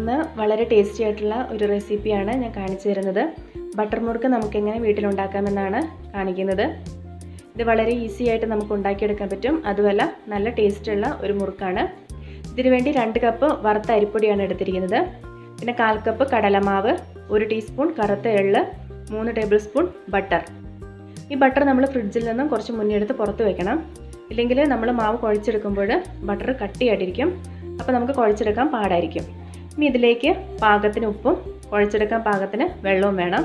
ഇന്ന് വളരെ ടേസ്റ്റി ആയിട്ടുള്ള ഒരു റെസിപ്പിയാണ് ഞാൻ കാണിച്ചു തരുന്നത്. ബട്ടർ മുറുക്ക് നമുക്ക് എങ്ങനെ വീട്ടിലുണ്ടാക്കാമെന്നാണ് കാണിക്കുന്നത്. ഇത് വളരെ ഈസി ആയിട്ട് നമുക്ക് ഉണ്ടാക്കിയെടുക്കാൻ പറ്റും. അതുമല്ല നല്ല ടേസ്റ്റുള്ള ഒരു മുറുക്കാണ്. ഇതിനു വേണ്ടി 2 കപ്പ് വറുത്ത അരിപ്പൊടിയാണ് എടുത്തിരിക്കുന്നത്. പിന്നെ 1/4 കപ്പ് കടലമാവ്, 1 ടീസ്പൂൺ കറുത്ത എള്ള്, 3 ടേബിൾ സ്പൂൺ ബട്ടർ. ഈ ബട്ടർ നമ്മൾ ഫ്രിഡ്ജിൽ നിന്നും കുറച്ച് മുന്നേ എടുത്ത് പുറത്ത് വെക്കണം. ഇല്ലെങ്കിൽ നമ്മൾ മാവ് കുഴച്ചെടുക്കുമ്പോൾ ബട്ടർ കട്ടിയായിട്ടിരിക്കും. അപ്പോൾ നമുക്ക് കുഴച്ചെടുക്കാൻ പാടായിരിക്കും. ഇനി ഇതിലേക്ക് പാകത്തിന് ഉപ്പും കുഴച്ചെടുക്കാൻ പാകത്തിന് വെള്ളവും വേണം.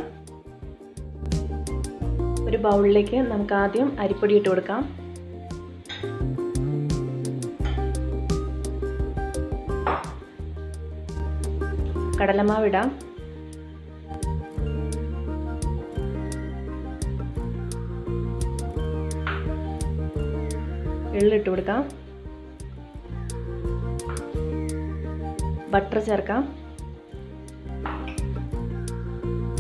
ഒരു ബൗളിലേക്ക് നമുക്ക് ആദ്യം അരിപ്പൊടി ഇട്ട് കൊടുക്കാം. കടലമാവ് ഇടാം. എള്ളിട്ട് കൊടുക്കാം. ബട്ടർ ചേർക്കാം.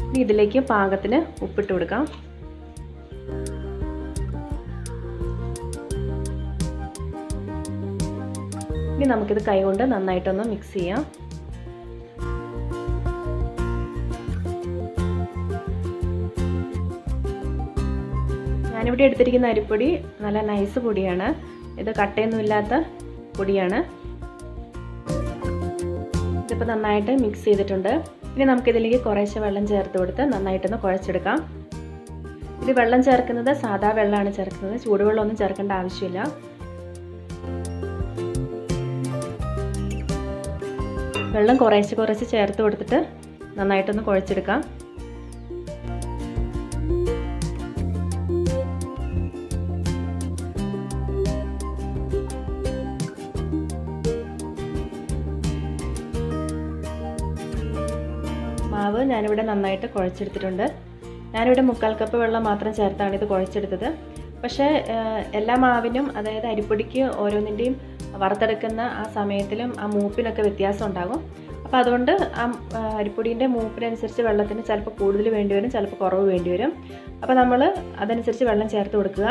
ഇനി ഇതിലേക്ക് പാകത്തിന് ഉപ്പിട്ട് കൊടുക്കാം. ഇനി നമുക്കിത് കൈകൊണ്ട് നന്നായിട്ടൊന്ന് മിക്സ് ചെയ്യാം. ഞാനിവിടെ എടുത്തിരിക്കുന്ന അരിപ്പൊടി നല്ല നൈസ് പൊടിയാണ്. ഇത് കട്ടയൊന്നുമില്ലാത്ത പൊടിയാണ്. ഇതിപ്പോൾ നന്നായിട്ട് മിക്സ് ചെയ്തിട്ടുണ്ട്. ഇനി നമുക്കിതിലേക്ക് കുറേശ്ശെ വെള്ളം ചേർത്ത് കൊടുത്ത് നന്നായിട്ടൊന്ന് കുഴച്ചെടുക്കാം. ഇത് വെള്ളം ചേർക്കുന്നത് സാധാ വെള്ളമാണ് ചേർക്കുന്നത്. ചൂടുവെള്ളമൊന്നും ചേർക്കേണ്ട ആവശ്യമില്ല. വെള്ളം കുറേശ്ശെ ചേർത്ത് കൊടുത്തിട്ട് നന്നായിട്ടൊന്ന് കുഴച്ചെടുക്കാം. മാവ് ഞാനിവിടെ നന്നായിട്ട് കുഴച്ചെടുത്തിട്ടുണ്ട്. ഞാനിവിടെ 1/4 കപ്പ് വെള്ളം മാത്രം ചേർത്താണ് ഇത് കുഴച്ചെടുത്തത്. പക്ഷേ എല്ലാ മാവിനും, അതായത് അരിപ്പൊടിക്ക് ഓരോന്നിൻ്റെയും വറുത്തെടുക്കുന്ന ആ സമയത്തിലും ആ മൂപ്പിനൊക്കെ വ്യത്യാസം ഉണ്ടാകും. അപ്പോൾ അതുകൊണ്ട് ആ അരിപ്പൊടീൻ്റെ മൂപ്പിനനുസരിച്ച് വെള്ളത്തിന് ചിലപ്പോൾ കൂടുതൽ വേണ്ടി വരും, ചിലപ്പോൾ കുറവ് വേണ്ടി വരും. അപ്പോൾ നമ്മൾ അതനുസരിച്ച് വെള്ളം ചേർത്ത് കൊടുക്കുക.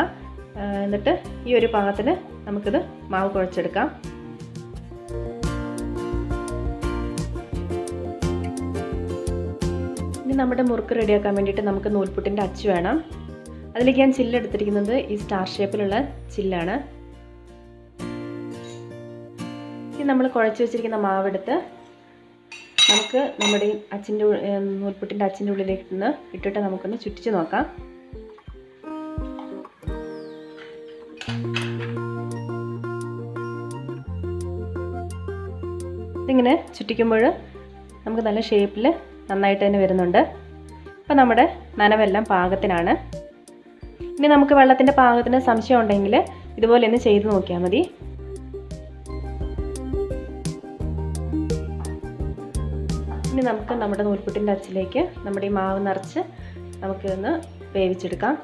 എന്നിട്ട് ഈ ഒരു പാകത്തിന് നമുക്കിത് മാവ് കുഴച്ചെടുക്കാം. ഇനി നമ്മുടെ മുറുക്ക് റെഡിയാക്കാൻ വേണ്ടിയിട്ട് നമുക്ക് നൂൽപുട്ടിൻ്റെ അച്ച് വേണം. അതിലേക്ക് ഞാൻ ചില്ലെടുത്തിരിക്കുന്നത് ഈ സ്റ്റാർ ഷേപ്പിലുള്ള ചില്ലാണ്. ഇനി നമ്മൾ കുഴച്ച് വെച്ചിരിക്കുന്ന മാവെടുത്ത് നമുക്ക് നമ്മുടെ നൂൽപുട്ടിൻ്റെ അച്ചിൻ്റെ ഉള്ളിലേക്ക് നിന്ന് ഇട്ടിട്ട് നമുക്കൊന്ന് ചുറ്റിച്ച് നോക്കാം. ഇതിങ്ങനെ ചുറ്റിക്കുമ്പോൾ നമുക്ക് നല്ല ഷേപ്പിൽ നന്നായിട്ട് തന്നെ വരുന്നുണ്ട്. അപ്പോൾ നമ്മുടെ നനവെല്ലാം പാകത്തിനാണ്. ഇനി നമുക്ക് വെള്ളത്തിൻ്റെ പാകത്തിന് സംശയം ഉണ്ടെങ്കിൽ ഇതുപോലെ ഒന്ന് ചെയ്ത് നോക്കിയാൽ മതി. ഇനി നമുക്ക് നമ്മുടെ നൂൽപുട്ടിൻ്റെ അച്ചിലേക്ക് നമ്മുടെ ഈ മാവ് നിറച്ച് നമുക്കിതൊന്ന് വേവിച്ചെടുക്കാം.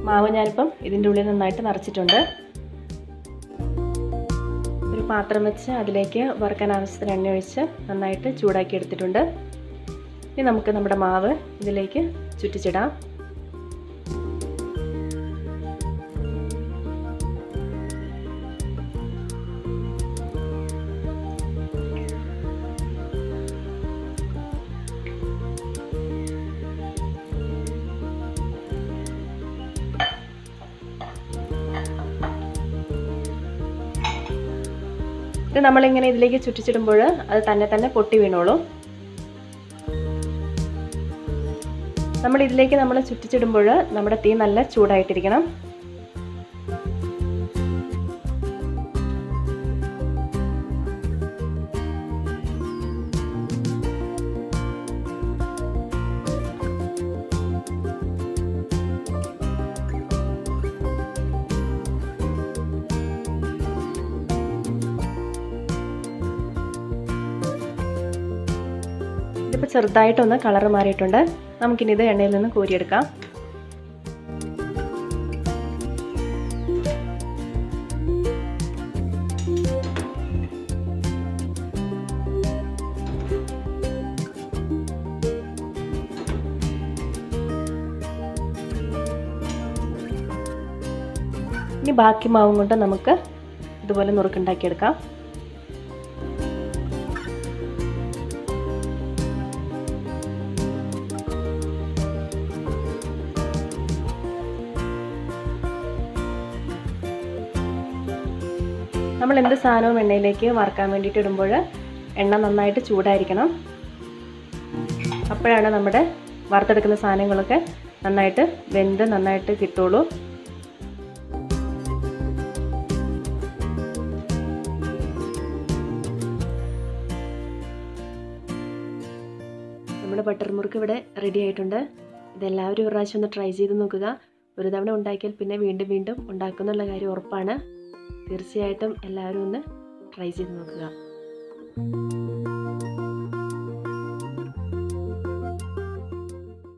മാവ് ഞാനിപ്പം ഇതിൻ്റെ ഉള്ളിൽ നന്നായിട്ട് നിറച്ചിട്ടുണ്ട്. ഒരു പാത്രം വെച്ച് അതിലേക്ക് വറുക്കാൻ ആവശ്യത്തിന് എണ്ണ ഒഴിച്ച് നന്നായിട്ട് ചൂടാക്കി എടുത്തിട്ടുണ്ട്. ഇനി നമുക്ക് നമ്മുടെ മാവ് ഇതിലേക്ക് ചുറ്റിച്ചിടാം. ഇത് നമ്മളിങ്ങനെ ഇതിലേക്ക് ചുറ്റിച്ചിടുമ്പോൾ അത് തന്നെ പൊട്ടി വീണോളും. ഇതിലേക്ക് നമ്മൾ ചുറ്റിച്ചിടുമ്പോൾ നമ്മുടെ തീ നല്ല ചൂടായിട്ടിരിക്കണം. ഇതിപ്പോൾ ചെറുതായിട്ടൊന്ന് കളർ മാറിയിട്ടുണ്ട്. നമുക്കിനി ഇത് എണ്ണയിൽ നിന്ന് കോരിയെടുക്കാം. ഇനി ബാക്കി മാവും കൊണ്ട് നമുക്ക് ഇതുപോലെ നുറുക്കുണ്ടാക്കിയെടുക്കാം. നമ്മൾ എന്ത് സാധനവും എണ്ണയിലേക്ക് വറുക്കാൻ വേണ്ടിയിട്ട് ഇടുമ്പോൾ എണ്ണ നന്നായിട്ട് ചൂടായിരിക്കണം. അപ്പോഴാണ് നമ്മുടെ വറുത്തെടുക്കുന്ന സാധനങ്ങളൊക്കെ നന്നായിട്ട് വെന്ത് നന്നായിട്ട് കിട്ടുള്ളൂ. നമ്മുടെ ബട്ടർ മുറുക്ക് ഇവിടെ റെഡി ആയിട്ടുണ്ട്. ഇതെല്ലാവരും ഒരു പ്രാവശ്യം ഒന്ന് ട്രൈ ചെയ്ത് നോക്കുക. ഒരു തവണ ഉണ്ടാക്കിയാൽ പിന്നെ വീണ്ടും വീണ്ടും ഉണ്ടാക്കുന്നുള്ള കാര്യം ഉറപ്പാണ്. തീർച്ചയായിട്ടും എല്ലാവരും ഒന്ന് ട്രൈ ചെയ്ത് നോക്കുക.